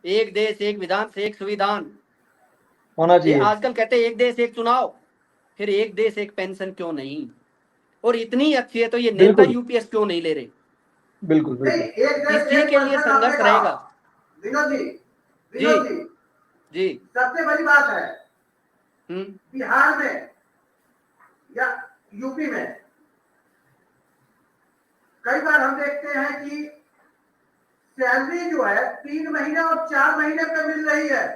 एक देश एक विधान से एक संविधान, होना ये चाहिए। आजकल कहते हैं एक देश एक चुनाव, फिर एक देश एक पेंशन क्यों नहीं? और इतनी अच्छी है तो ये नेता बिल्कुल यूपीएस क्यों नहीं ले रहे? बिल्कुल नहीं, बिल्कुल। एक देश इसी एक के लिए पर्सन आपने संघर्ष कहा रहेगा। विनोद जी, जी विनोद जी, जी। सबसे बड़ी बात है हम्म। बिहार में या यूपी में कई बार हम देखते हैं कि सैलरी जो है 3 महीने और 4 महीने पे मिल रही है।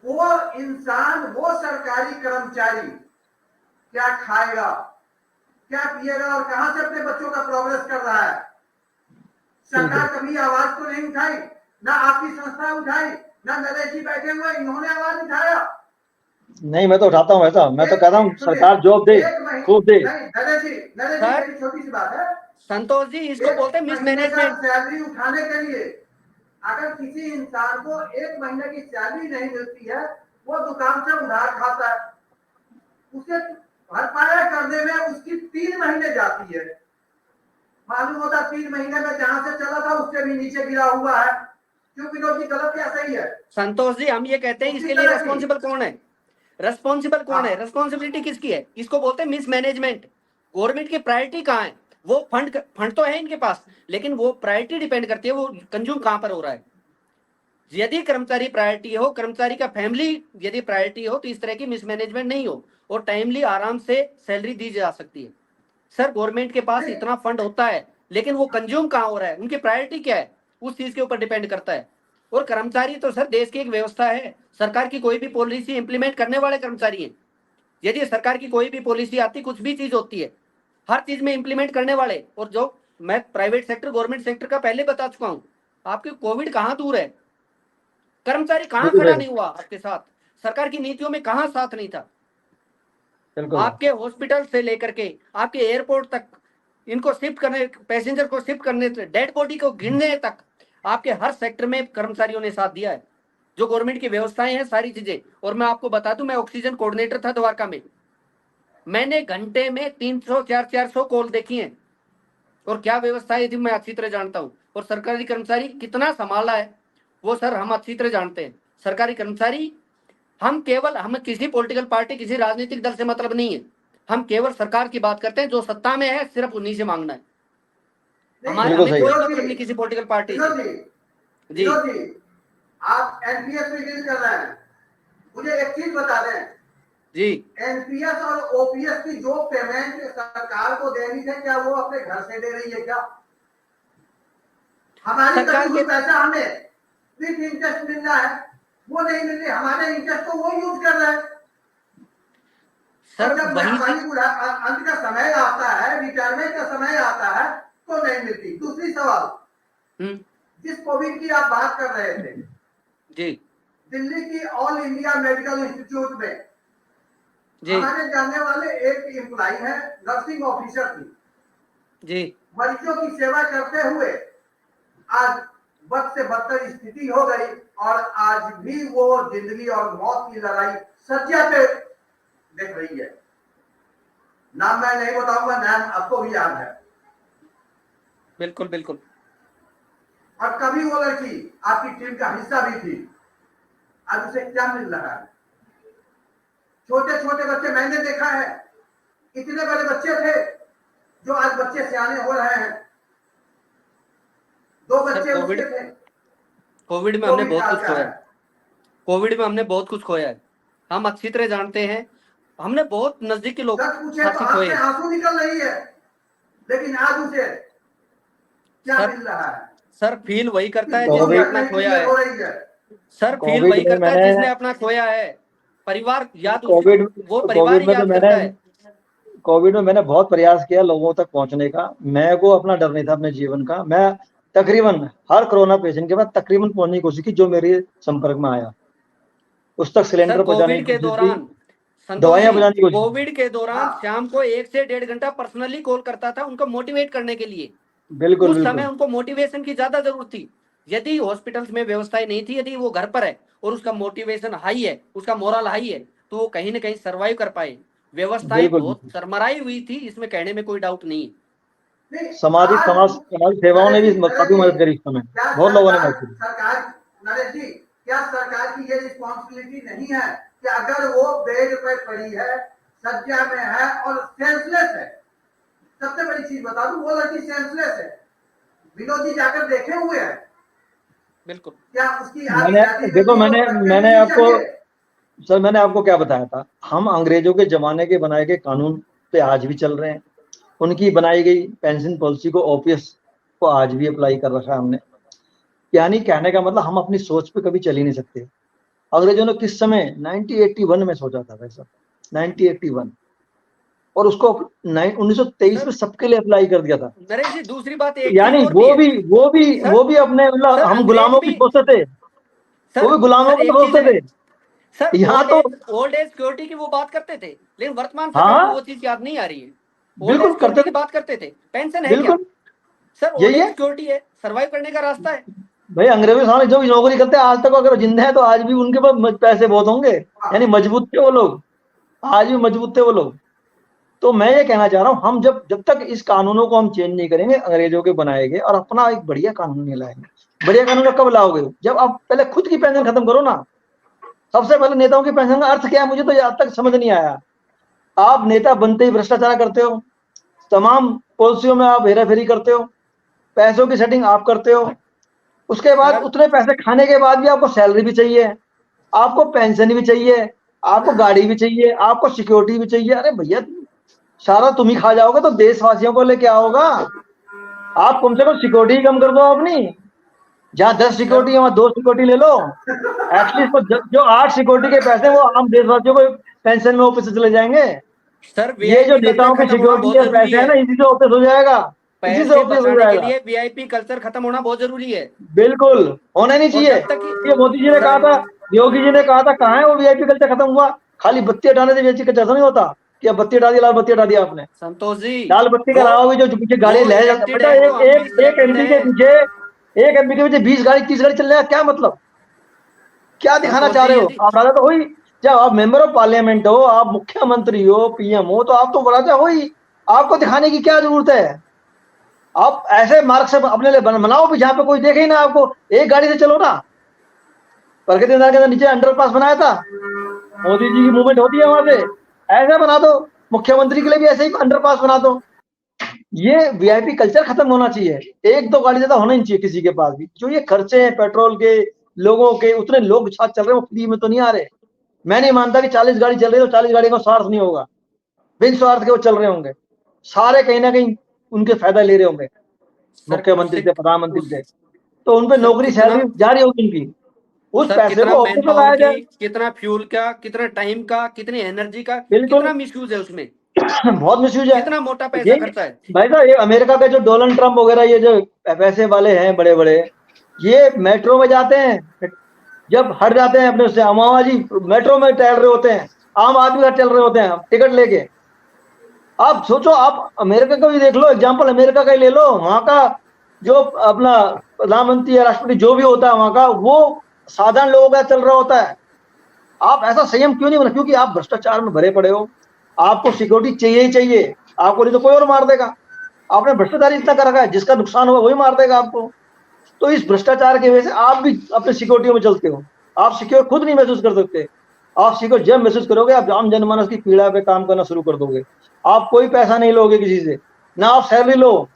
वो इंसान, वो सरकारी कर्मचारी क्या खाएगा, क्या पिएगा और कहां से अपने बच्चों का प्रोग्रेस कर रहा है? सरकार कभी आवाज तो नहीं उठाई, ना आपकी संस्था उठाई, ना नरेश जी बैठे हुए इन्होंने आवाज उठाया। नहीं, मैं तो उठाता हूँ ऐसा, मैं तो कहता हूँ सुनिए, सरकार जॉब दे, एक महीने खूब दे। नहीं, नरेश जी सर मेरी छोटी सी बात है। संतोष जी, इसको बोलते हैं एक महीने का मिसमैनेजमेंट। सैलरी उठाने के लिए अगर किसी इंसान को 1 महीने की सैलरी नहीं मिलती है, वो दुकान से उधार खाता है, उसे भरपाया करने में उसकी 3 महीने जाती है। मालूम होता 3 महीने में जहां से चला था उससे भी नीचे गिरा हुआ है। क्यों विनोद जी, गलत या सही है? संतोष जी, हम ये कहते हैं इसके लिए रेस्पॉन्सिबल कौन है? रेस्पॉन्सिबल कौन है? रेस्पॉन्सिबिलिटी किसकी है? इसको बोलते हैं मिसमैनेजमेंट। गवर्नमेंट की प्रायोरिटी कहाँ है? वो फंड तो है इनके पास, लेकिन वो प्रायोरिटी डिपेंड करती है वो कंज्यूम कहां पर हो रहा है। यदि कर्मचारी प्रायोरिटी हो, कर्मचारी का फैमिली यदि प्रायोरिटी हो, तो इस तरह की मिसमैनेजमेंट नहीं हो और टाइमली आराम से सैलरी दी जा सकती है। सर गवर्नमेंट के पास इतना फंड होता है, लेकिन वो कंज्यूम कहाँ हो रहा है, उनकी प्रायोरिटी क्या है, उस चीज के ऊपर डिपेंड करता है। और कर्मचारी तो सर देश की एक व्यवस्था है, सरकार की कोई भी पॉलिसी इंप्लीमेंट करने वाले कर्मचारी हैं। यदि सरकार की कोई भी पॉलिसी आती, कुछ भी चीज होती है, हर चीज में इंप्लीमेंट करने वाले। और जो मैं प्राइवेट सेक्टर गवर्नमेंट सेक्टर का पहले बता चुका हूं, आपके कोविड कहां दूर है, कर्मचारी कहां बिल्कुल खड़ा सही, नहीं हुआ आपके साथ, सरकार की नीतियों में कहां साथ नहीं था। बिल्कुल। आपके हॉस्पिटल से लेकर के आपके एयरपोर्ट तक, इनको शिफ्ट करने, पैसेंजर को शिफ्ट करने, डेड बॉडी को गिनने तक, आपके हर सेक्टर में कर्मचारियों ने साथ दिया है। जो गवर्नमेंट की व्यवस्थाएं हैं सारी चीजें। और मैं आपको बता दूं, मैं ऑक्सीजन कोऑर्डिनेटर था द्वारका में, मैंने घंटे में 300 400 कॉल देखी हैं। और क्या व्यवस्थाएं थी मैं अच्छी तरह जानता हूं। और सरकारी कर्मचारी कितना संभाला है वो सर हम अच्छी तरह जानते हैं। सरकारी कर्मचारी, हम किसी पॉलिटिकल पार्टी, किसी राजनीतिक दल से मतलब नहीं है, हम केवल सरकार की बात करते हैं। जो सत्ता में है सिर्फ उन्हीं से मांगना है, हमारे बिल्कुल हमें सही कोई है। मतलब नहीं किसी पॉलिटिकल पार्टी से। जी विनोद जी, आप एनपीएस में डील कर रहे हैं, मुझे एक चीज बता दें, जी। एनपीएस और ओपीएस की जो पेमेंट सरकार को देनी है, क्या वो अपने घर से दे रही है क्या? हमारी कटी सरकार हुई के पैसा हमें विथ इंटरेस्ट मिल रहा है, वो नहीं मिल रही, हमारे इंटरेस्ट को वो यूज कर रहे हैं। सर और जब वही हमारी अंत का समय आता है, रिटायरमेंट का समय आता है, तो नहीं मिलती। दूसरी सवाल, जिस कोविड की आप बात कर रहे थे, जी दिल्ली की ऑल इंडिया मेडिकल इंस्टीट्यूट में जी हमारे जानने वाले एक एम्प्लॉई है, नर्सिंग ऑफिसर थी, जी। मरीजों की सेवा करते हुए आज बद से बदतर स्थिति हो गई और आज भी वो जिंदगी और मौत की लड़ाई सज्जा पे देख रही है। नाम मैं नहीं बताऊंगा, नाम आपको भी याद है। बिल्कुल बिल्कुल। और कभी वो लड़की आपकी टीम का हिस्सा भी थी, आज उसे क्या मिल रहा है? छोटे छोटे बच्चे, मैंने देखा है, इतने बड़े बच्चे थे जो आज बच्चे सियाने हो रहे हैं। 2 बच्चे उसके थे। कोविड में हमने कोविड बहुत काल कुछ का खोया है। है। कोविड में हमने बहुत कुछ खोया है, हम अच्छी तरह जानते हैं। हमने बहुत नजदीकी लोग सच पूछे तो साथी आंख खोए। से आंसू निकल रही है, लेकिन आज उसे क्या सर मिल रहा है? सर फील वही करता है किसको जिसने कोविड अपना कहीं खोया क्लियर है। हो रही है? सर फील कोविड वही में करता है मैंने जिसने अपना खोया है। परिवार याद उसी, कोविड वो परिवार कोविड ही में तो याद मैंने करता है। कोविड में मैंने बहुत प्रयास किया लोगों तक पहुंचने का। मैं को अपना डर नहीं था अपने जीवन का। मैं तकरीबन हर कोरोना पेशेंट के बाद तकरीबन पहुंचने की कोशिश की जो मेरे संपर्क में आया, उस तक सर सिलेंडर पहुंचाने की कोविड के कोशिश की, दौरान, संतोष दवाइयां जी, पहुंचाने की कोशिश की। कोविड के दौरान हाँ, शाम को 1 से 1.5 घंटा पर्सनली कॉल करता था उनको मोटिवेट करने के लिए। बिल्कुल उस समय बिल्कुल उनको मोटिवेशन की ज्यादा जरूरत थी। यदि हॉस्पिटल्स में व्यवस्थाएं नहीं थी, यदि वो घर पर है और उसका मोटिवेशन हाई है, उसका मोरल हाई है, तो वो कहीं ना कहीं सर्वाइव कर पाए। व्यवस्थाएं बिल्कुल बहुत बिल्कुल। सरमराई हुई थी, इसमें कहने में कोई डाउट नहीं है। नहीं, सामाजिक आज समाज सेवाओं ने भी नरेश जी, काफी मदद करी इस समय, क्या बहुत लोगों ने सरकार मदद करी। सरकार नरेश जी, क्या सरकार की ये रिस्पॉन्सिबिलिटी नहीं है कि अगर वो बेड पे पड़ी है, सज्जा में है और सेंसलेस है, सबसे बड़ी चीज बता दूं, वो लड़की सेंसलेस है, विनोद जी जाकर देखे हुए हैं, बिल्कुल क्या उसकी मैंने आधी देखो लड़की को रखने मैंने नहीं आपको चाहिए? सर मैंने आपको क्या बताया था, हम अंग्रेजों के जमाने के बनाए गए कानून पे आज भी चल रहे हैं, उनकी बनाई गई पेंशन पॉलिसी को, ओपीएस को आज भी अप्लाई कर रखा है हमने। यानी कहने का मतलब हम अपनी सोच पे कभी चल ही नहीं सकते। अंग्रेजों ने किस समय 1981 में सोचा था भाई साहब, 1981, और उसको 1923 में सर सबके लिए अप्लाई कर दिया था। नरेश जी, दूसरी बात एक चीज यानी और भी है सर। वो भी अपने मतलब सर हम अंग्रेज गुलामों की भी सोचते थे, वो भी गुलामों सर को एक चीज सोचते है थे। सर, यहाँ तो ओल्ड एज सिक्योरिटी की वो बात करते थे, लेकिन वर्तमान सरकार को हाँ वो चीज याद नहीं आ रही है। ओल्ड एज बिल्कुल करते सिक्योरिटी की थे, बात करते थे, पेंशन है क्या? बिल्कुल सर ओल्ड यही एज है सिक्योरिटी है, सर्वाइव करने का रास्ता है। भाई। अंग्रेजों के सामने जो भी नौकरी करते हैं आज तक, अगर जिंदा है तो आज भी उनके पास पैसे बहुत होंगे, यानी मजबूत थे वो लोग, आज भी मजबूत थे वो लोग। तो मैं ये कहना चाह रहा हूँ, हम जब जब तक इस कानूनों को हम चेंज नहीं करेंगे अंग्रेजों के बनाए गए, और अपना एक बढ़िया कानून नहीं लाएंगे। बढ़िया कानून कब लाओगे? जब आप पहले खुद की पेंशन खत्म करो ना। सबसे पहले नेताओं की पेंशन का अर्थ क्या है, मुझे तो आज तक समझ नहीं आया। आप नेता बनते ही भ्रष्टाचार करते हो, तमाम पॉलिसियों में आप हेरा फेरी करते हो, पैसों की सेटिंग आप करते हो, उसके बाद सर उतने पैसे खाने के बाद भी आपको सैलरी भी चाहिए, आपको पेंशन भी चाहिए, आपको गाड़ी भी चाहिए, आपको सिक्योरिटी भी चाहिए। अरे भैया सारा तुम ही खा जाओगे तो देशवासियों को लेके आओगा? आप कम से कम सिक्योरिटी कम कर दो अपनी। जहाँ 10 सर सिक्योरिटी है वहां 2 सिक्योरिटी ले लो। एटलीस्ट जो 8 सिक्योरिटी के पैसे वो आम देशवासियों को पेंशन में वापस चले जाएंगे। सर ये जो वीआईपी कल्चर नेताओं की खत्म होना सिक्योरिटी बहुत के जरूरी पैसे है है। ना, इसी से वापस हो जाएगा, इसी से पैसे वापस हो बचाने के जाएगा। लिए वीआईपी कल्चर खत्म होना बहुत जरूरी है। बिल्कुल होना नहीं और चाहिए। जब तक ये मोदी जी ने कहा था, सर योगी जी ने कहा था, कहाँ है वो वीआईपी कल्चर खत्म हुआ? खाली बत्ती हटाने से वीआईपी कल्चर नहीं होता कि अब बत्ती हटा दी, लाल बत्ती हटा दिया आपने। संतोष जी, लाल बत्ती के वो अलावा भी जो पीछे गाड़ी वो ले जाता है इलेक्टेड बेटा, है, वो हम भी एक सिलेक्टेड एमपी के हैं। पीछे, एक एमपी के पीछे 20 गाड़ी 30 गाड़ी चल रहा है, क्या मतलब? क्या दिखाना संतोष चाह जी रहे हो यदि आप? राजा तो हुई, जब आप मेंबर ऑफ पार्लियामेंट हो, आप मुख्यमंत्री हो, पीएम हो, तो आप तो राजा हो ही। आपको दिखाने की क्या जरूरत है? आप ऐसे मार्ग से अपने लिए बनाओ भी जहां पे कोई देखे ही ना आपको। एक गाड़ी से चलो ना। प्रगति मैदान के अंदर नीचे अंडरपास बनाया था, मोदी जी की मूवमेंट होती है वहां से, ऐसा बना दो। मुख्यमंत्री के लिए भी ऐसे ही अंडरपास बना दो। ये वीआईपी कल्चर खत्म होना चाहिए। एक दो गाड़ी ज्यादा होना ही चाहिए किसी के पास भी। जो ये खर्चे हैं पेट्रोल के, लोगों के, उतने लोग साथ चल रहे हैं, वो फ्री में तो नहीं आ रहे। मैं नहीं मानता कि 40 गाड़ी चल रही है तो 40 गाड़ी का स्वार्थ नहीं होगा, बिन स्वार्थ के वो चल रहे होंगे। सारे कहीं ना कहीं उनके फायदा ले रहे होंगे, सर मुख्यमंत्री उससे से, प्रधानमंत्री उस से। तो उनपे सर नौकरी कितना सैलरी जारी होगी उनकी, उस सर पैसे कितना को मैन ऑफिस में पावर लाया की, जाए। कितना फ्यूल का, कितना टाइम का, कितनी एनर्जी का, बिल्कुल कितना मिसयूज है उसमें, बहुत मिसयूज है। कितना मोटा पैसा ये खर्चा है। भाई साहब, ये अमेरिका के जो डोनाल्ड ट्रंप वगैरह, ये जो पैसे वाले हैं बड़े बड़े, ये मेट्रो में जाते हैं, जब हट जाते हैं अपने उससे, अमावा जी मेट्रो में टहल रहे होते हैं, आम आदमी का चल रहे होते हैं टिकट लेके। आप सोचो, आप अमेरिका का भी देख लो, एग्जाम्पल अमेरिका का ही ले लो। वहां का जो अपना प्रधानमंत्री या राष्ट्रपति जो भी होता है वहां का, वो साधारण लोगों का चल रहा होता है। आप ऐसा संयम क्यों नहीं बना? क्योंकि आप भ्रष्टाचार में भरे पड़े हो। आपको सिक्योरिटी चाहिए ही चाहिए, आपको नहीं तो कोई और मार देगा। आपने भ्रष्टाचार इतना कर रखा है, जिसका नुकसान होगा वही मार देगा आपको। तो इस भ्रष्टाचार की वजह से आप भी अपने सिक्योरिटी में चलते हो। आप सिक्योर खुद नहीं महसूस कर सकते। आप सिक्योर जब महसूस करोगे, आप आम जनमानस की पीड़ा पे काम करना शुरू कर दोगे। आप कोई पैसा नहीं लोगे किसी से, ना आप सैलरी लो।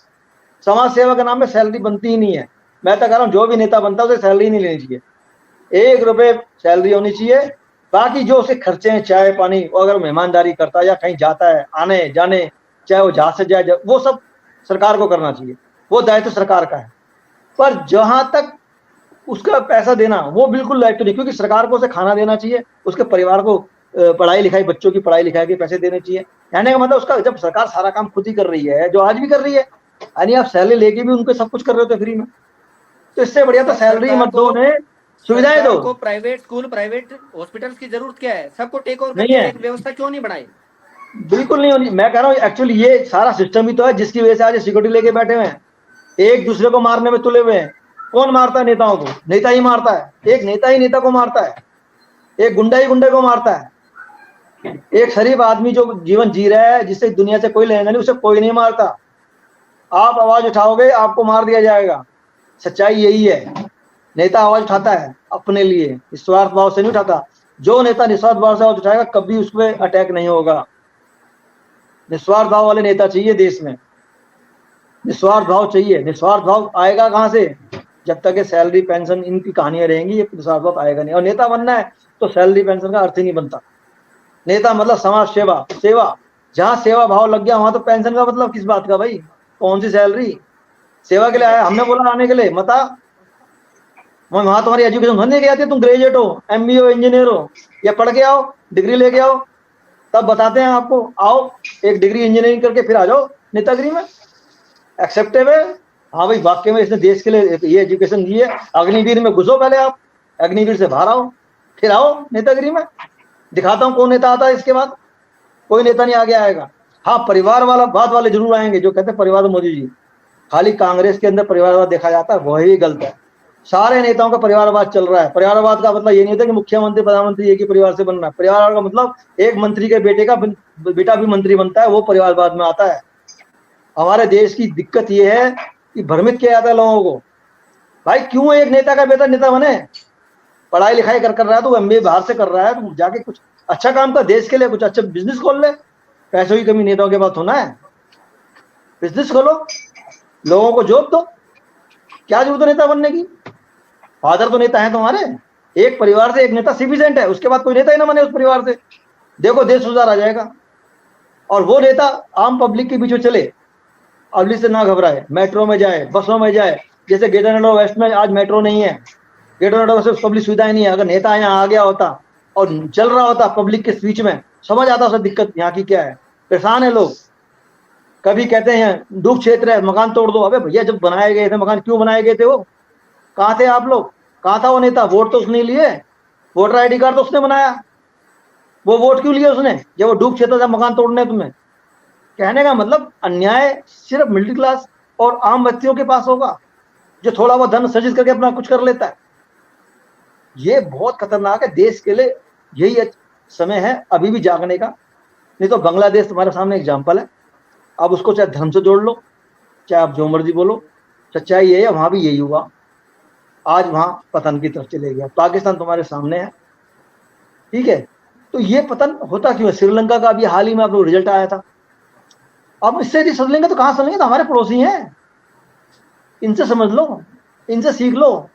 समाज सेवा के नाम पे सैलरी बनती ही नहीं है। मैं तो कह रहा हूँ जो भी नेता बनता है उसे सैलरी नहीं लेनी चाहिए, 1 रुपए सैलरी होनी चाहिए। बाकी जो उसे खर्चे हैं, चाय पानी, वो अगर मेहमानदारी करता है या कहीं जाता है आने जाने, चाहे वो जहाज से जाए, वो सब सरकार को करना चाहिए, वो दायित्व सरकार का है। पर जहां तक उसका पैसा देना, वो बिल्कुल दायित्व नहीं, क्योंकि सरकार को उसे खाना देना चाहिए, उसके परिवार को पढ़ाई लिखाई, बच्चों की पढ़ाई लिखाई के पैसे देने चाहिए। कहने का मतलब उसका, जब सरकार सारा काम खुद ही कर रही है, जो आज भी कर रही है, यानी आप सैलरी लेके भी उनको सब कुछ कर रहे होते फ्री में, तो इससे बढ़िया तो सर सैलरी मत दो, उन्हें सुविधाएं सरकार दो। को प्राइवेट स्कूल, प्राइवेट हॉस्पिटल्स की जरूरत क्या है? सबको टेक ओवर नहीं करके है, एक व्यवस्था क्यों नहीं बनाई? बिल्कुल नहीं होनी। मैं कह रहा हूँ एक्चुअली ये सारा सिस्टम ही तो है जिसकी वजह से आज सिक्योरिटी लेके बैठे हुए हैं, एक दूसरे को मारने में तुले हुए हैं। कौन मारता है नेताओं को? नेता ही मारता है। एक नेता ही नेता को मारता है, एक गुंडा ही गुंडे को मारता है। एक शरीफ आदमी जो जीवन जी रहा है, जिससे दुनिया से कोई लेना नहीं, उसे कोई नहीं मारता। आप आवाज उठाओगे आपको मार दिया जाएगा। सच्चाई यही है। नेता आवाज उठाता है अपने लिए, निस्वार्थ भाव से नहीं उठाता। जो नेता निस्वार्थ भाव से आवाज उठाएगा कभी उस पर अटैक नहीं होगा। निस्वार्थ भाव वाले नेता चाहिए देश में, निस्वार्थ भाव चाहिए। निस्वार्थ भाव आएगा कहां से? जब तक ये सैलरी पेंशन इनकी कहानियां रहेंगी, ये निस्वार्थ भाव आएगा नहीं। और नेता बनना है तो सैलरी पेंशन का अर्थ ही नहीं बनता। नेता मतलब समाज सेवा, सेवा। जहां सेवा भाव लग गया वहां तो पेंशन का मतलब किस बात का भाई? कौन सी सैलरी? सेवा के लिए आया, हमने बोला आने के लिए, मत आ। वहां तुम्हारी एजुकेशन बनने के आती है, तुम ग्रेजुएट हो, एमबी हो, इंजीनियर हो, या पढ़ के आओ, डिग्री लेके आओ, तब बताते हैं आपको। आओ एक डिग्री इंजीनियरिंग करके फिर आ जाओ नेतागिरी में, एक्सेप्टेबल है। हाँ भाई वाकई में इसने देश के लिए ये एजुकेशन दी है। अग्निवीर में घुसो पहले आप, अग्निवीर से बाहर आओ, फिर आओ नेतागिरी में। दिखाता हूँ कौन नेता आता है इसके बाद। कोई नेता नहीं आगे आएगा। हाँ परिवार वाला बात वाले जरूर आएंगे जो कहते हैं परिवार मोदी जी। खाली कांग्रेस के अंदर परिवारवाद देखा जाता है, वही गलत है। सारे नेताओं का परिवारवाद चल रहा है। परिवारवाद का मतलब ये नहीं होता कि मुख्यमंत्री प्रधानमंत्री एक ही परिवार से बन रहा है। परिवार का मतलब एक मंत्री के बेटे का बेटा भी मंत्री बनता है, वो परिवारवाद में आता है। हमारे देश की दिक्कत ये है कि भ्रमित किया जाता है लोगों को। भाई क्यों एक नेता का बेटा नेता बने? पढ़ाई लिखाई कर रहा है तो एमबीए बाहर से कर रहा है, तो जाके कुछ अच्छा काम कर देश के लिए, कुछ अच्छा बिजनेस खोल ले। पैसों की कमी नेताओं के पास होना है? बिजनेस खोलो, लोगों को जॉब दो। क्या जरूरत है नेता बनने की? फादर तो नेता है तुम्हारे। एक परिवार से एक नेता सफिशिएंट है, उसके बाद कोई नेता ही ना बने उस परिवार से। देखो देश सुधार आ जाएगा। और वो नेता आम पब्लिक के बीच में चले, पब्लिक से ना घबराए, मेट्रो में जाए, बसों में जाए। जैसे ग्रेटर नोएडा वेस्ट में आज मेट्रो नहीं है, ग्रेटर नोएडा वेस्ट पब्लिक सुविधाएं नहीं है। अगर नेता यहाँ आ गया होता और चल रहा होता पब्लिक के बीच में, समझ आता उसे दिक्कत यहाँ की क्या है। परेशान है लोग। कभी कहते हैं दुख क्षेत्र है, मकान तोड़ दो। अबे भैया जब बनाए गए थे मकान, क्यों बनाए गए थे? वो कहाँ थे आप लोग? कहाँ था वो नेता? वोट तो उसने लिए, वोटर आईडी कार्ड तो उसने बनाया। वो वोट क्यों लिया उसने जब वो डूब क्षेत्र था मकान तोड़ने? तुम्हें कहने का मतलब अन्याय सिर्फ मिडिल क्लास और आम व्यक्तियों के पास होगा, जो थोड़ा बहुत धन सृजित करके अपना कुछ कर लेता है। ये बहुत खतरनाक है देश के लिए। यही समय है अभी भी जागने का। नहीं तो बांग्लादेश तुम्हारे सामने एग्जाम्पल है। अब उसको चाहे धर्म से जोड़ लो, चाहे आप जो मर्जी बोलो, सच्चाई ये है वहां भी यही हुआ। आज वहां पतन की तरफ चले गया। पाकिस्तान तुम्हारे सामने है, ठीक है। तो ये पतन होता क्यों है? श्रीलंका का अभी हाल ही में आप लोग रिजल्ट आया था। अब इससे नहीं समझ लेंगे तो कहां समझेंगे? तो हमारे पड़ोसी हैं, इनसे समझ लो, इनसे सीख लो।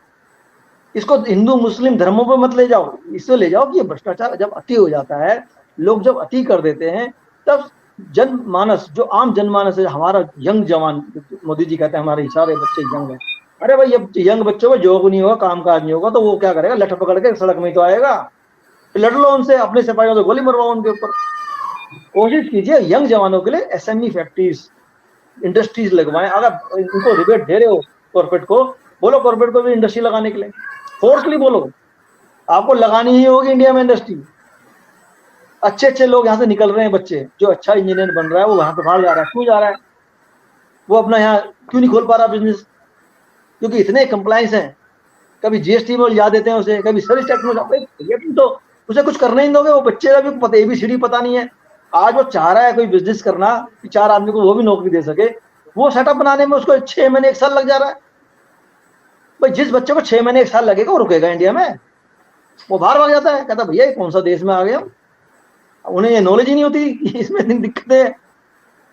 इसको हिंदू मुस्लिम धर्मों पर मत ले जाओ, इससे ले जाओ कि ये भ्रष्टाचार जब अति हो जाता है, लोग जब अति कर देते हैं, तब जनमानस, जो आम जनमानस है, हमारा यंग जवान, मोदी जी कहते हैं हमारे सारे बच्चे यंग हैं। अरे भाई अब यंग बच्चों को जॉब नहीं होगा, काम काज नहीं होगा, तो वो क्या करेगा? लठ पकड़ के सड़क में ही तो आएगा। लड़ लो उनसे, अपने सिपाहियों से गोली मरवाओ उनके ऊपर। कोशिश कीजिए यंग जवानों के लिए एसएमई फैक्ट्रीज, इंडस्ट्रीज लगवाएं। अगर इनको रिबेट दे रहे हो कॉर्पोरेट को, बोलो कॉर्पोरेट को भी इंडस्ट्री लगाने के लिए, फोर्सली बोलो। आपको लगानी ही होगी इंडिया में इंडस्ट्री। अच्छे अच्छे लोग यहाँ से निकल रहे हैं, बच्चे जो अच्छा इंजीनियर बन रहा है वो वहां पे बाहर जा रहा है। क्यों जा रहा है? वो अपना यहाँ क्यों नहीं खोल पा रहा बिजनेस? क्योंकि इतने कंप्लायंस हैं। कभी जीएसटी में उलझा देते हैं उसे, कभी सर्विस टैक्स में। ये तुम तो उसे कुछ करने ही दोगे? वो बच्चे का भी पता, एबीसीडी पता नहीं है। आज वो चाह रहा है कोई बिजनेस करना कि 4 आदमी को वो भी नौकरी दे सके, वो सेटअप बनाने में उसको 6 महीने 1 साल लग जा रहा है। भाई जिस बच्चे को 6 महीने 1 साल लगेगा वो रुकेगा इंडिया में? वो बाहर भाग जाता है, कहता भैया कौन सा देश में आ गया। उन्हें ये नॉलेज ही नहीं होती कि इसमें इतनी दिक्कतें हैं।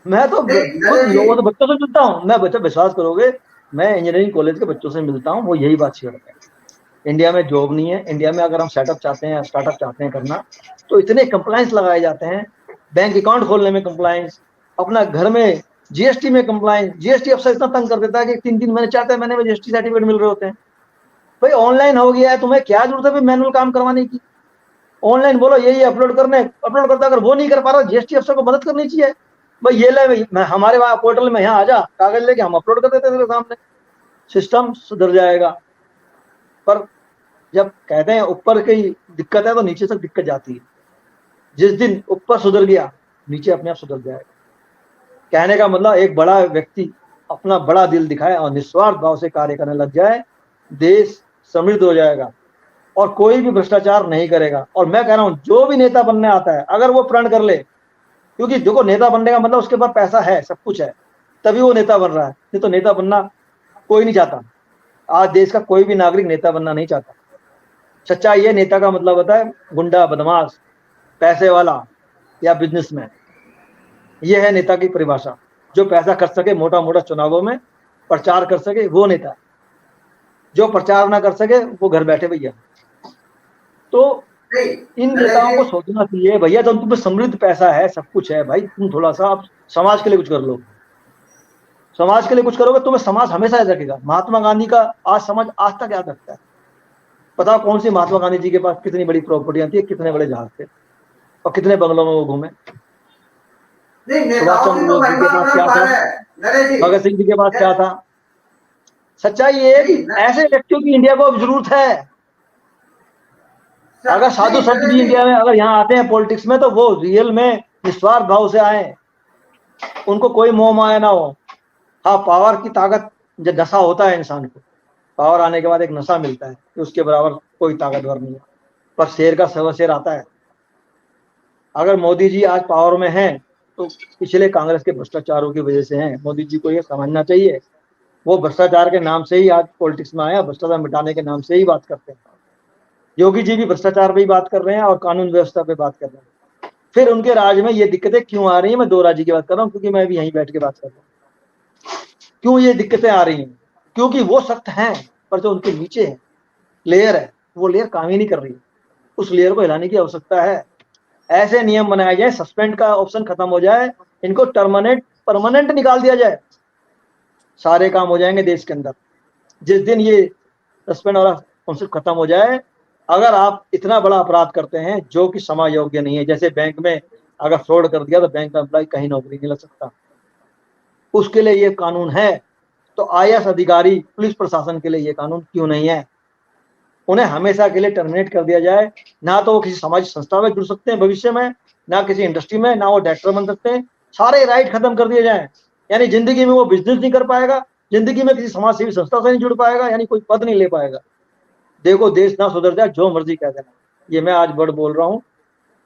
मैं तो लोगों से, बच्चों से मिलता हूँ, मैं बच्चा विश्वास करोगे, मैं इंजीनियरिंग कॉलेज के बच्चों से मिलता हूँ, वो यही बात शेयर करते हैं। इंडिया में जॉब नहीं है। इंडिया में अगर हम सेटअप चाहते हैं, स्टार्टअप चाहते हैं करना, तो इतने कंप्लायंस लगाए जाते हैं। बैंक अकाउंट खोलने में कंप्लायंस, अपना घर में जीएसटी में कंप्लायंस। जीएसटी अफसर इतना तंग कर देता है कि 3-3 महीने 4 महीने में जीएसटी सर्टिफिकेट मिल रहे होते हैं। भाई ऑनलाइन हो गया है, तुम्हें क्या जरूरत है मैनुअल काम करवाने की? ऑनलाइन बोलो यही अपलोड करने, अपलोड करता। अगर वो नहीं कर पा रहा, जीएसटी अफसर को मदद करनी चाहिए। भाई ये ले, मैं हमारे वहां पोर्टल में यहाँ आ जा, कागज लेके हम अपलोड कर देते हैं तेरे सामने, सिस्टम सुधर जाएगा। पर जब कहते हैं ऊपर की दिक्कत है तो नीचे तक दिक्कत जाती है। जिस दिन ऊपर सुधर गया, नीचे अपने आप सुधर जाएगा। कहने का मतलब एक बड़ा व्यक्ति अपना बड़ा दिल दिखाए और निस्वार्थ भाव से कार्य करने लग जाए, देश समृद्ध हो जाएगा और कोई भी भ्रष्टाचार नहीं करेगा। और मैं कह रहा हूं जो भी नेता बनने आता है, अगर वो प्रण कर ले, क्योंकि देखो नेता बनने का मतलब उसके पास पैसा है, सब कुछ है, तभी वो नेता बन रहा है, नहीं तो नेता बनना कोई नहीं चाहता। आज देश का कोई भी नागरिक नेता बनना नहीं चाहता। सच्चाई है, नेता का मतलब होता है गुंडा, बदमाश, पैसे वाला या बिजनेसमैन। ये है नेता की परिभाषा। जो पैसा कर सके, मोटा मोटा चुनावों में प्रचार कर सके, वो नेता है। जो प्रचार ना कर सके वो घर बैठे भैया। तो नहीं इन नरेश नेताओं को जी, सोचना चाहिए भैया, जब तुम्हें समृद्ध पैसा है, सब कुछ है भाई, तुम थोड़ा सा आप समाज के लिए कुछ कर लो। समाज के लिए कुछ करोगे, तुम्हें समाज हमेशा याद रखेगा। महात्मा गांधी का आज समाज आज तक याद रखता है। पता कौन सी महात्मा गांधी जी के पास कितनी बड़ी प्रॉपर्टियां थी, कितने बड़े जहाज थे, और कितने बंगलों में वो घूमे। नहीं सुभाष नेताओं की चंद्र तो बोस जी के महिमा पास क्या था, अपरंपार है नरेश जी। भगत सिंह जी के पास क्या था। सच्चाई ये है कि नहीं, ऐसे व्यक्तियों की इंडिया को अब जरूरत है। अगर साधु संत भी इंडिया में अगर यहाँ आते हैं पॉलिटिक्स में, तो वो रियल में निस्वार्थ भाव से आए, उनको कोई मोह माया ना हो। हाँ, पावर की ताकत जब नशा होता है इंसान को, पावर आने के बाद एक नशा मिलता है कि उसके बराबर कोई ताकतवर नहीं है, पर शेर का सवा शेर आता है। अगर मोदी जी आज पावर में हैं तो पिछले कांग्रेस के भ्रष्टाचारों की वजह से हैं। मोदी जी को ये समझना चाहिए। वो भ्रष्टाचार के नाम से ही आज पॉलिटिक्स में आया, भ्रष्टाचार मिटाने के नाम से ही बात करते हैं। योगी जी भी भ्रष्टाचार पे ही बात कर रहे हैं और कानून व्यवस्था पे बात कर रहे हैं। फिर उनके राज में ये दिक्कतें क्यों आ रही हैं, मैं दो राज्य की बात कर रहा हूँ, क्योंकि मैं भी यहीं बैठ के बात कर रहा हूँ। क्यों ये दिक्कतें आ रही हैं? क्योंकि वो सख्त हैं, पर जो उनके नीचे है लेयर है, वो लेयर काम ही नहीं कर रही। उस लेयर को हिलाने की आवश्यकता है। ऐसे नियम बनाए जाए, सस्पेंड का ऑप्शन खत्म हो जाए, इनको परमानेंट निकाल दिया जाए, सारे काम हो जाएंगे देश के अंदर। जिस दिन ये सस्पेंड वाला कॉन्सेप्ट खत्म हो जाए, अगर आप इतना बड़ा अपराध करते हैं जो कि समाज योग्य नहीं है, जैसे बैंक में अगर फ्रॉड कर दिया तो बैंक का एम्प्लॉय कहीं नौकरी नहीं लग सकता, उसके लिए ये कानून है। तो आईएएस अधिकारी, पुलिस प्रशासन के लिए ये कानून क्यों नहीं है? उन्हें हमेशा के लिए टर्मिनेट कर दिया जाए। ना तो वो किसी सामाजिक संस्था में जुड़ सकते हैं भविष्य में, ना किसी इंडस्ट्री में, ना वो डायरेक्टर बन सकते हैं। सारे राइट खत्म कर दिए जाए। यानी जिंदगी में वो बिजनेस नहीं कर पाएगा, जिंदगी में किसी समाज सेवी संस्था से नहीं जुड़ पाएगा, यानी कोई पद नहीं ले पाएगा। देखो, देश ना सुधर जाए, जो मर्जी कह देना। ये मैं आज वर्ड बोल रहा हूँ,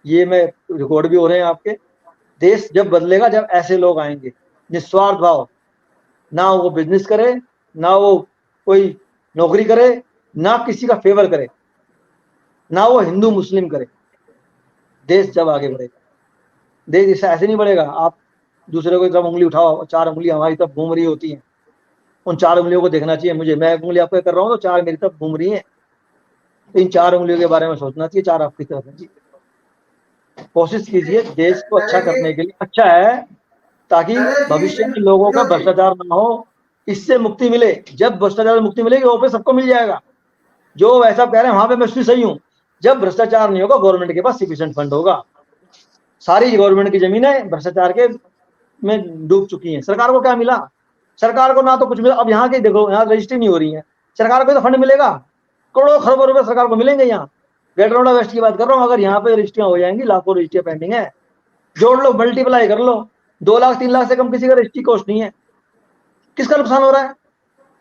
ये मैं रिकॉर्ड भी हो रहे हैं आपके। देश जब बदलेगा जब ऐसे लोग आएंगे, निस्वार्थ भाव, ना वो बिजनेस करे, ना वो कोई नौकरी करे, ना किसी का फेवर करे, ना वो हिंदू मुस्लिम करे। देश जब आगे बढ़ेगा, देश इससे ऐसे नहीं बढ़ेगा। आप दूसरे को जब उंगली उठाओ, चार उंगली हमारी तरफ घूम रही होती हैं, उन चार उंगलियों को देखना चाहिए मुझे। मैं उंगली आपको कर रहा हूँ तो चार मेरी तरफ घूम रही हैं, तो इन चार उंगलियों के बारे में सोचना चाहिए, चार आपकी तरफ है। कोशिश कीजिए देश को अच्छा करने के लिए। अच्छा है ताकि भविष्य में लोगों का भ्रष्टाचार ना हो, इससे मुक्ति मिले। जब भ्रष्टाचार से मुक्ति मिलेगी, वो पे सबको मिल जाएगा। जो ऐसा कह रहे हैं वहां पे मैं सही हूँ। जब भ्रष्टाचार नहीं होगा, गवर्नमेंट के पास सफिशिएंट फंड होगा। सारी गवर्नमेंट की जमीनें भ्रष्टाचार के में डूब चुकी हैं। सरकार को क्या मिला? सरकार को ना तो कुछ मिला। अब यहाँ के देखो, यहाँ रजिस्ट्री नहीं हो रही है, सरकार को तो फंड मिलेगा, करोड़ों खरबों रुपए सरकार को मिलेंगे। यहाँ ग्रेटर नोएडा वेस्ट की बात कर रहा हूँ, अगर यहाँ पे रजिस्ट्रियां हो जाएंगी, लाखों रजिस्ट्रियां पेंडिंग है, जोड़ लो, मल्टीप्लाई कर लो, 2 लाख 3 लाख से कम किसी का रजिस्ट्री कॉस्ट नहीं है। किसका नुकसान हो रहा है?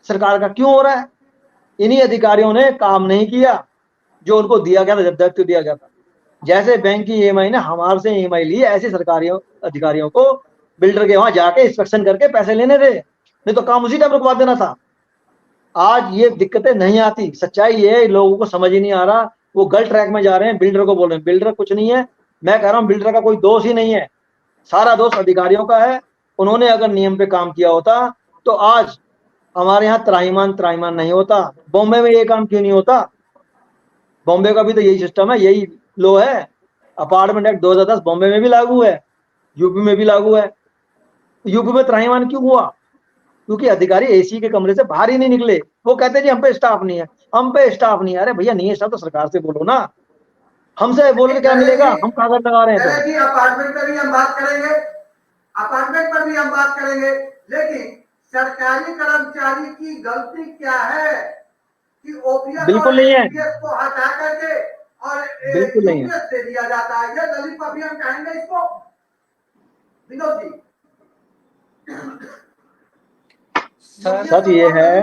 सरकार का। क्यों हो रहा है? इन्हीं अधिकारियों ने काम नहीं किया जो उनको दिया गया था, जब दायित्व दिया गया था। जैसे बैंक की ईएमआई ने हमारे से ईएमआई ली, ऐसे सरकारी अधिकारियों को बिल्डर के वहां जाके इंस्पेक्शन करके पैसे लेने थे, नहीं तो काम उसी टाइम रुकवा देना था। आज ये दिक्कतें नहीं आती। सच्चाई ये है, लोगों को समझ ही नहीं आ रहा, वो गलत ट्रैक में जा रहे हैं। बिल्डर को बोल रहे हैं, बिल्डर कुछ नहीं है। मैं कह रहा हूँ बिल्डर का कोई दोष ही नहीं है, सारा दोष अधिकारियों का है। उन्होंने अगर नियम पे काम किया होता तो आज हमारे यहाँ त्राईमान नहीं होता। बॉम्बे में ये काम क्यों नहीं होता? बॉम्बे का भी तो यही सिस्टम है, यही लो है। अपार्टमेंट एक्ट 2010 बॉम्बे में भी लागू है, यूपी में भी लागू है। यूपी में त्राईमान क्यों हुआ? क्योंकि अधिकारी एसी के कमरे से बाहर ही नहीं निकले। वो कहते हैं जी हम पे स्टाफ नहीं है, हम पे स्टाफ नहीं है। अरे भैया, नहीं है स्टाफ तो सरकार से बोलो ना, हमसे बोल के क्या मिलेगा? हम कागज लगा रहे हैं। तो अपार्टमेंट पर भी हम बात करेंगे, अपार्टमेंट पर भी हम बात करेंगे, लेकिन सरकारी कर्मचारी की गलती क्या है कि ओपीएस बिल्कुल नहीं है, को हटा करके और बिल्कुल नहीं है। यूपीएस दे दिया जाता है। ये दलित पर भी हम कहेंगे इसको, विनोद जी। सच ये है,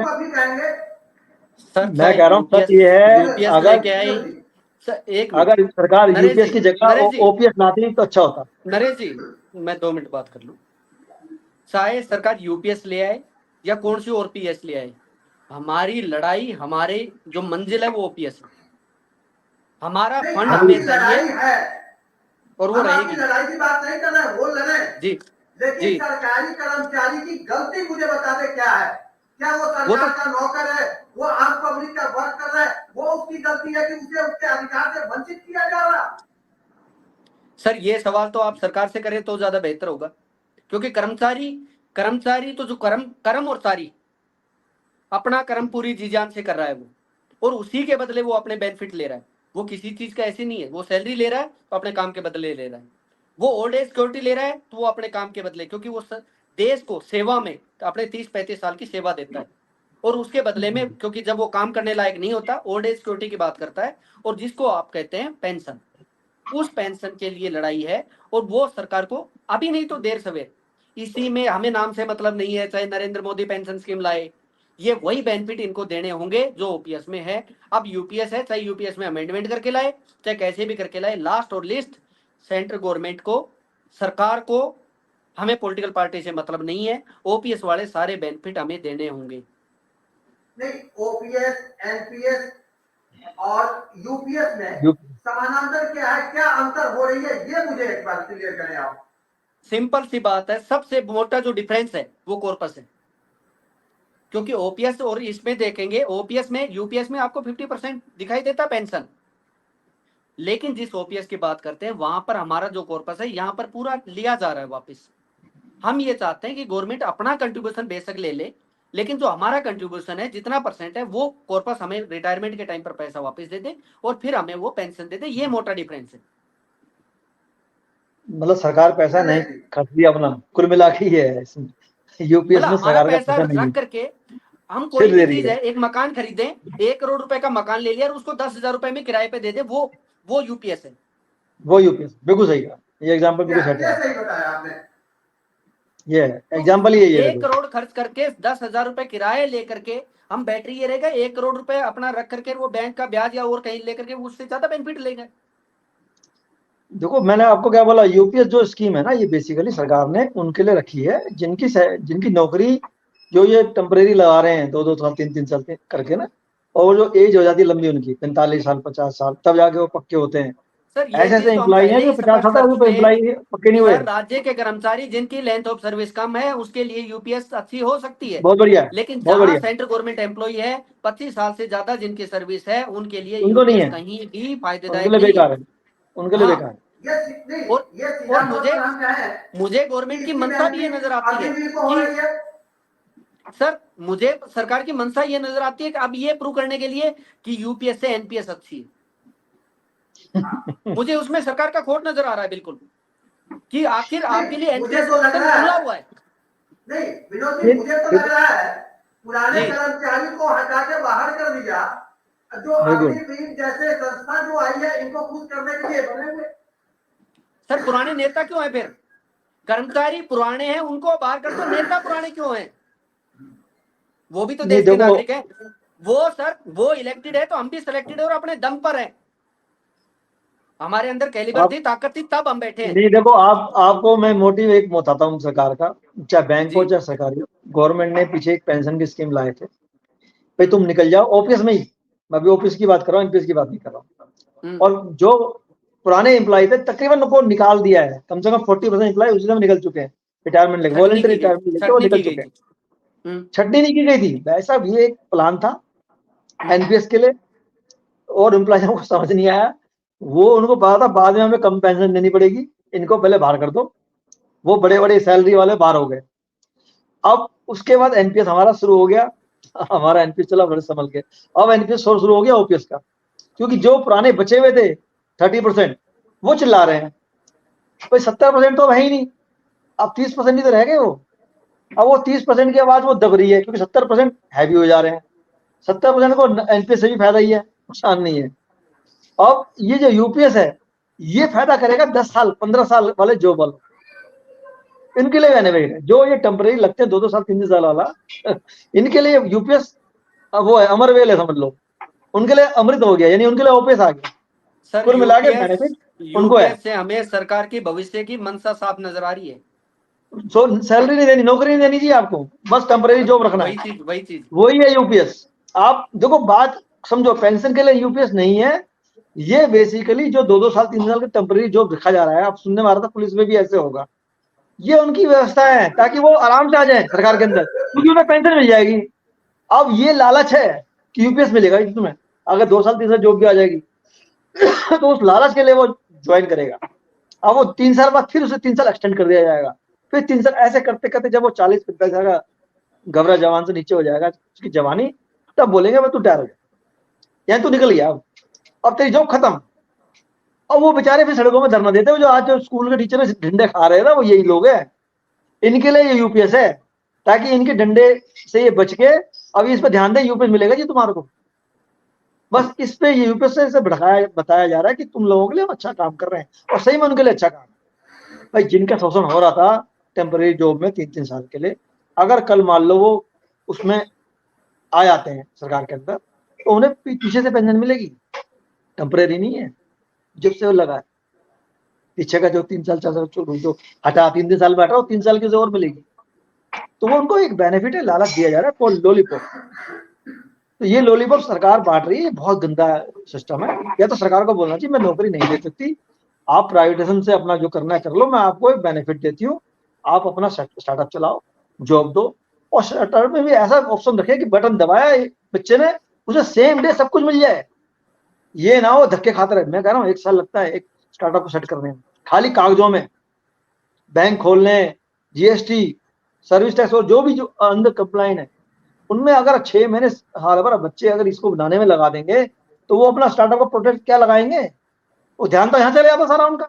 मैं कह रहा हूँ सच ये है, अगर सरकार यूपीएस की जगह ओपीएस लाती तो अच्छा होता। नरेश जी, मैं 2 मिनट बात कर लूं। चाहे सरकार यूपीएस ले आए या कौन सी और पीएस ले आए, हमारी लड़ाई, हमारे जो मंजिल है वो ओपीएस है। हमारा नहीं, फंड आपकी हमें लड़ाई चाहिए है, और वो हम आपकी रहेगी। लड़ाई की बात नहीं कर रहे, वो लड़े, जी लेकिन जी, सरकारी कर्मचारी की गलती मुझे बता दे क्या है? क्या वो वो सरकार तो का नौकर है, वो आम पब्लिक का वर्क कर रहा है, वो उसकी गलती है कि उसे उसके अधिकार से वंचित किया जा रहा? सर ये सवाल तो आप सरकार से करें तो ज्यादा बेहतर होगा, क्योंकि कर्मचारी कर्मचारी तो जो कर्म कर्म और तारी अपना कर्म पूरी जी जान से कर रहा है वो, और उसी के बदले वो अपने बेनिफिट ले रहा है। वो किसी चीज का ऐसे नहीं है, वो सैलरी ले रहा है तो अपने काम के बदले ले रहा है। वो ओल्ड एज सिक्योरिटी ले रहा है तो वो अपने काम के बदले, क्योंकि वो देश को सेवा में अपने 30-35 साल की सेवा देता है, और उसके बदले में क्योंकि जब वो काम करने लायक नहीं होता, ओल्ड एज सिक्योरिटी की बात करता है, और जिसको आप कहते हैं पेंशन, उस पेंशन के लिए लड़ाई है। और वो सरकार को अभी नहीं तो देर सवेर, इसी में हमें नाम से मतलब नहीं है, चाहे नरेंद्र मोदी पेंशन स्कीम लाए, ये वही बेनिफिट इनको देने होंगे जो ओपीएस में है। अब यूपीएस है, चाहे यूपीएस में अमेंडमेंट करके लाए, चाहे कैसे भी करके लाए, लास्ट और लिस्ट सेंट्रल गवर्नमेंट को, सरकार को, हमें पॉलिटिकल पार्टी से मतलब नहीं है, ओपीएस वाले सारे बेनिफिट हमें देने होंगे। नहीं, ओपीएस, एनपीएस और यूपीएस में यू- समानांतर क्या है, क्या अंतर हो रही है, ये मुझे एक बार क्लियर करें आप। सिंपल सी बात है, सबसे मोटा जो डिफरेंस है वो कॉर्पस है, क्योंकि ओपीएस और इसमें देखेंगे, ओपीएस में यूपीएस में आपको 50% दिखाई देता पेंशन, लेकिन जिस ओपीएस की बात करते हैं वहां पर हमारा जो कॉर्पस है यहाँ पर पूरा लिया जा रहा है वापस। हम ये चाहते हैं कि गवर्नमेंट अपना कंट्रीब्यूशन बेशक ले ले, लेकिन जो हमारा कंट्रीब्यूशन है जितना परसेंट है वो कॉर्पस हमें रिटायरमेंट के टाइम पर पैसा वापस दे दे और फिर हमें वो पेंशन दे दे। ये मोटा डिफरेंस है। मतलब सरकार पैसा नहीं खर्चती अपना, कुल मिला के ये है इसमें। यूपीएस मतलब में हमारा सरकार का पैसा पैसा नहीं रख है, करके हम कोई सिर्फ भी दे रही चीज है। है, एक मकान खरीदें, 1 करोड़ रुपए का मकान ले लिया और उसको 10,000 रुपए में किराए पे दे दे, वो यूपीएस है। वो यूपीएस बिल्कुल सही कहा, ये एग्जांपल बिल्कुल सेट ये है, सही बताया आपने। ये है तो एग्जांपल, ये है 1 देखो। करोड़ खर्च करके 10,000 रुपए किराए लेकर के हम बैटरी, ये रहेगा 1 करोड़ रुपए अपना रख करके वो बैंक का ब्याज या और कहीं लेकर के उससे ज्यादा बेनिफिट लेंगे। देखो मैंने आपको क्या बोला, यूपीएस जो स्कीम है ना, ये बेसिकली सरकार ने उनके लिए रखी है जिनकी नौकरी, जो ये टेम्परेरी लगा रहे हैं 2-2 साल 3-3 साल करके ना, और जो एज हो जाती है लंबी उनकी 45 साल 50 साल, तब जाके वो पक्के होते हैं। सर ये ऐसे चीज ऐसे तो हम एम्प्लॉई हैं पहले जो ही 50 साल स्पष्ट तक कर अभी चुके हैं। एम्प्लॉई पक्के नहीं हुए। सर राज्य के कर्मचारी जिनकी लेंथ ऑफ सर्विस कम है उसके लिए यूपीएस अच्छी हो सकती है, बहुत बढ़िया है, लेकिन बहुत जहां बढ़िया। सेंट्रल गवर्नमेंट एम्प्लॉई है 25 साल से ज्यादा जिनकी सर्विस है उनके लिए उनको नहीं यूपीएस है, कहीं भी उनके फायदेदायक लिए नहीं है। बेकार है, उनके लिए हाँ, बेकार है। नहीं, और ये और सीधा तौर मुझे पर हम कहें मुझे कि गवर्नमेंट की इसकी मंशा भी ये नजर बेनिफिट आती अभी है भी को हो कि, रही है। सर मुझे सरकार की मंशा ये नजर आती है कि अब ये प्रूव करने के लिए कि यूपीएस से एनपीएस अच्छी है। मुझे उसमें सरकार का खोट नजर आ रहा है बिल्कुल, कि आखिर आपके लिए नहीं, मुझे एनपीएस तो लग ऑप्शन रहा खुला है, हुआ है। नहीं विनोद जी, ये मुझे तो लग देखो, रहा है पुराने जी कर्मचारी को हटा के बाहर कर दिया, जो बिल्कुल अग्निवीर जैसे संस्था जो आई है इनको खुश करने के लिए बने हुए। सर, पुराने नेता क्यों है फिर? कर्मचारी पुराने हैं उनको बाहर कर दो, नेता पुराने क्यों हैं? वो भी तो नहीं देश के देखो, नागरिक हैं। वो सर वो इलेक्टेड है तो हम भी सिलेक्टेड है और अपने दम पर है, हमारे अंदर कैलिबर आप थी, ताकत थी, तब हम बैठे हैं। नहीं देखो, आपको मैं मोटिव एक बताता हूँ सरकार का, चाहे बैंक हो जी चाहे सरकारी हो। गवर्नमेंट ने पीछे एक पेंशन की स्कीम लाए थे, भाई तुम निकल जाओ ओपीएस में ही, मैं अभी ओपीएस की बात कर रहा हूँ, एनपीएस की बात नहीं कर रहा हूँ। और जो पुराने एम्प्लॉय थे तकरीबन उनको निकाल दिया है, कम से कम 40% एम्प्लॉय उसी समय निकल चुके हैं, रिटायरमेंट लेके, छटनी वॉलंटरी की गई, रिटायरमेंट लेके वो छटनी निकल की गई चुके हैं। थी। छटनी नहीं की गई थी, वैसा भी एक प्लान था एनपीएस के लिए, और एम्प्लॉयों को समझ नहीं आया। वो उनको पता था बाद में हमें कम पेंशन देनी पड़ेगी, इनको पहले बाहर कर दो। वो बड़े बड़े सैलरी वाले बाहर हो गए। अब उसके बाद एनपीएस हमारा शुरू हो गया, हमारा एनपीएस चला बड़े संभल के। अब एनपीएस शुरू हो गया ओपीएस का, क्योंकि जो पुराने बचे हुए थे 30% वो चिल्ला रहे हैं, भाई 70% तो है ही नहीं, अब 30% ही तो रह गए वो। अब वो 30% की आवाज वो दब रही है, क्योंकि 70% हैवी हो जा रहे हैं। 70% को एनपीएस से भी फायदा ही है, नुकसान नहीं है। अब ये जो यूपीएस है, ये फायदा करेगा 10 साल 15 साल वाले जॉब वालों, इनके लिए बेनिफिट है। जो ये टेम्परेरी लगते हैं 2-2 साल 3-3 साल वाला, इनके लिए यूपीएस वो है, अमरवेल है समझ लो, उनके लिए अमृत हो गया, यानी उनके लिए ओपीएस आ गया। सर कुल मिला के बेनिफिट उनको है। यूपीएस से हमें सरकार की भविष्य की मंशा साफ नजर आ रही है। सैलरी नहीं देनी, नौकरी नहीं देनी चाहिए आपको, बस टेम्परेरी जॉब रखना है। वही चीज वही है यूपीएस। आप देखो बात समझो, पेंशन के लिए यूपीएस नहीं है, ये बेसिकली जो 2-2 साल 3 साल का टेम्परेरी जॉब रखा जा रहा है, आप सुनने में आ रहा था पुलिस में भी ऐसे होगा, ये उनकी व्यवस्था है ताकि वो आराम से आ जाए सरकार के अंदर, क्योंकि उन्हें पेंशन मिल जाएगी। अब ये लालच है कि यूपीएस मिलेगा तुम्हें, अगर 2 साल 3 साल जॉब भी आ जाएगी तो उस लालच के लिए वो ज्वाइन करेगा। अब वो 3 साल बाद फिर उसे 3 साल एक्सटेंड कर दिया जाएगा, फिर 3 साल ऐसे करते करते जब वो 40-45 साल का घबरा जवान से नीचे हो जाएगा उसकी जवानी, तब बोलेंगे भाई तू टायर हो गया, यानी तू निकल गया, अब तेरी जॉब खत्म। और वो बेचारे फिर सड़कों में धरना देते हैं, जो आज जो स्कूल के टीचर डंडे खा रहे हैं ना, वो यही लोग हैं, इनके लिए ये यूपीएस है, ताकि इनके डंडे से ये बच के अब इस पर ध्यान दें, यूपीएस मिलेगा जी तुम्हारे को। बस इस पे ये यूपीएस से भड़काया बताया जा रहा है कि तुम लोगों के लिए हम अच्छा काम कर रहे हैं, और सही में उनके लिए अच्छा काम। भाई जिनका शोषण हो रहा था टेम्परेरी जॉब में 3-3 साल के लिए, अगर कल मान लो वो उसमें आ जाते हैं सरकार के अंदर, तो उन्हें पीछे से पेंशन मिलेगी, टेम्परेरी नहीं है, जब से वो लगा है पीछे का जो 3 साल 4 साल जो हटा 3 साल बैठा वो 3 साल की और मिलेगी। तो वो उनको एक बेनिफिट है, लालच दिया जा रहा है, लॉलीपॉप। तो ये लॉलीपॉप सरकार बांट रही है, बहुत गंदा सिस्टम है। या तो सरकार को बोलना चाहिए मैं नौकरी नहीं दे सकती, आप प्राइवेटाइजेशन से अपना जो करना है कर लो, मैं आपको एक बेनिफिट देती हूँ, आप अपना स्टार्टअप चलाओ, जॉब दो, और स्टार्टअप में भी ऐसा ऑप्शन रखे कि बटन दबाया बच्चे ने, उसे सेम डे सब कुछ मिल जाए, ये ना हो धक्के खाते रहे। मैं कह रहा हूँ 1 साल लगता है एक स्टार्टअप को सेट करने में, खाली कागजों में, बैंक खोलने, जीएसटी, सर्विस टैक्स और जो भी जो अंदर कंप्लाइन है, उनमें अगर 6 महीने साल भर बच्चे अगर इसको बनाने में लगा देंगे, तो वो अपना स्टार्टअप का प्रोजेक्ट क्या लगाएंगे, वो ध्यान तो यहाँ चले जाता सारा उनका।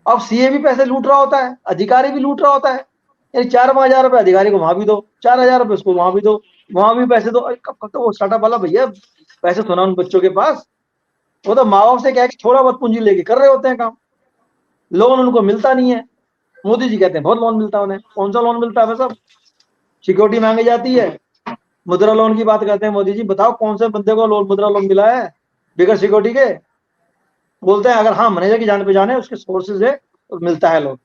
अब सीए भी पैसे लूट रहा होता है, अधिकारी भी लूट रहा होता है, यानी 4-5 हजार रुपए अधिकारी को वहां भी दो, 4 हजार रुपए उसको वहां भी दो, वहां भी पैसे दो। कब तो वो स्टार्टअप वाला भैया पैसे सुना उन बच्चों के पास, वो तो माँ बाप से क्या है कि थोड़ा बहुत पूंजी लेके कर रहे होते हैं काम, लोन उनको मिलता नहीं है। मोदी जी कहते हैं बहुत लोन मिलता है उन्हें, कौन सा लोन मिलता है सब, सिक्योरिटी मांगी जाती है। मुद्रा लोन की बात करते हैं मोदी जी, बताओ कौन से बंदे को लोन मुद्रा लोन मिला है बिगर सिक्योरिटी के, बोलते हैं अगर हाँ मैनेजर की जान पहचान है उसके सोर्सेज है तो मिलता है लोन।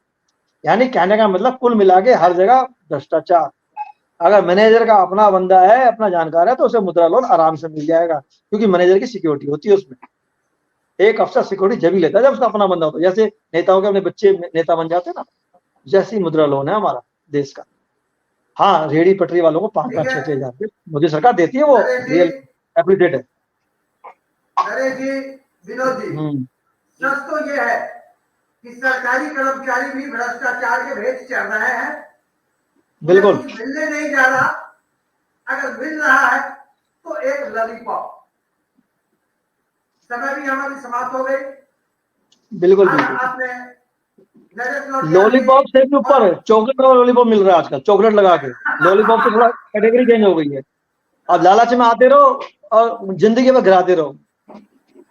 यानी कहने का मतलब कुल मिला के हर जगह भ्रष्टाचार। अगर मैनेजर का अपना बंदा है, अपना जानकार है, तो उसे मुद्रा लोन आराम से मिल जाएगा, क्योंकि मैनेजर की सिक्योरिटी होती है उसमें। एक अफसर सिक्योरिटी जब ही लेता है जब उसका अपना बंदा होता है, जैसे नेताओं के अपने बच्चे नेता बन जाते हैं ना, जैसी मुद्रा लोन है हमारा देश का। हाँ रेहड़ी पटरी वालों को 5-5 6-6 हजार मोदी सरकार देती है, वो रियल एप्रिशिएट है। नरेश जी, विनोद जी, सच तो ये है कि सरकारी कर्मचारी भी भ्रष्टाचार के भेद चढ़ रहे हैं। बिल्कुल कुछ मिलने नहीं जा रहा, अगर मिल रहा है तो एक लॉलीपॉप। समय भी हमारी समाप्त हो गई। बिल्कुल आपने लॉलीपॉप से भी ऊपर चॉकलेट वाला लॉलीपॉप मिल रहा है आजकल, चॉकलेट लगा के। लॉलीपॉप से थोड़ा कैटेगरी चेंज हो गई है, अब लालच में आते रहो और जिंदगी में गिराते रहो,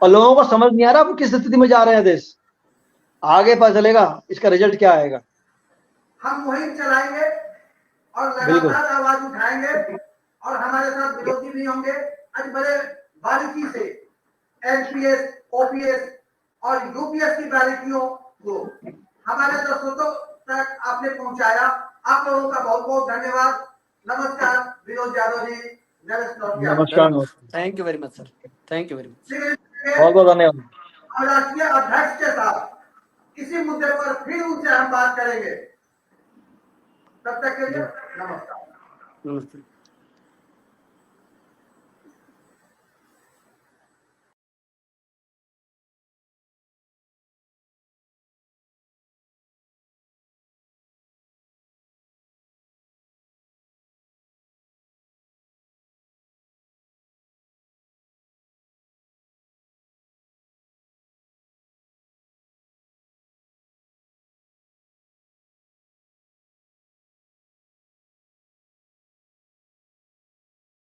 और लोगों को समझ नहीं आ रहा किस स्थिति में जा रहे हैं देश, आगे पता चलेगा इसका रिजल्ट क्या आएगा। हम मुहिम चलाएंगे और लगातार आवाज उठाएंगे, और हमारे साथ विरोधी भी होंगे। आज बड़े बारीकी से एलपीएस, ओपीएस और यूपीएस की बारीकियों को हमारे दर्शकों तक आपने पहुंचाया। आप लोगों का बहुत बहुत धन्यवाद। नमस्कार विनोद यादव जी, नमस्कार, thank you very much sir, thank you very much, बहुत बहुत धन्यवाद। और राष्ट्रीय अध्यक्ष के साथ इसी मुद्दे पर फिर उनसे हम बात करेंगे। तब तक के लिए नमस्कार। नमस्ते।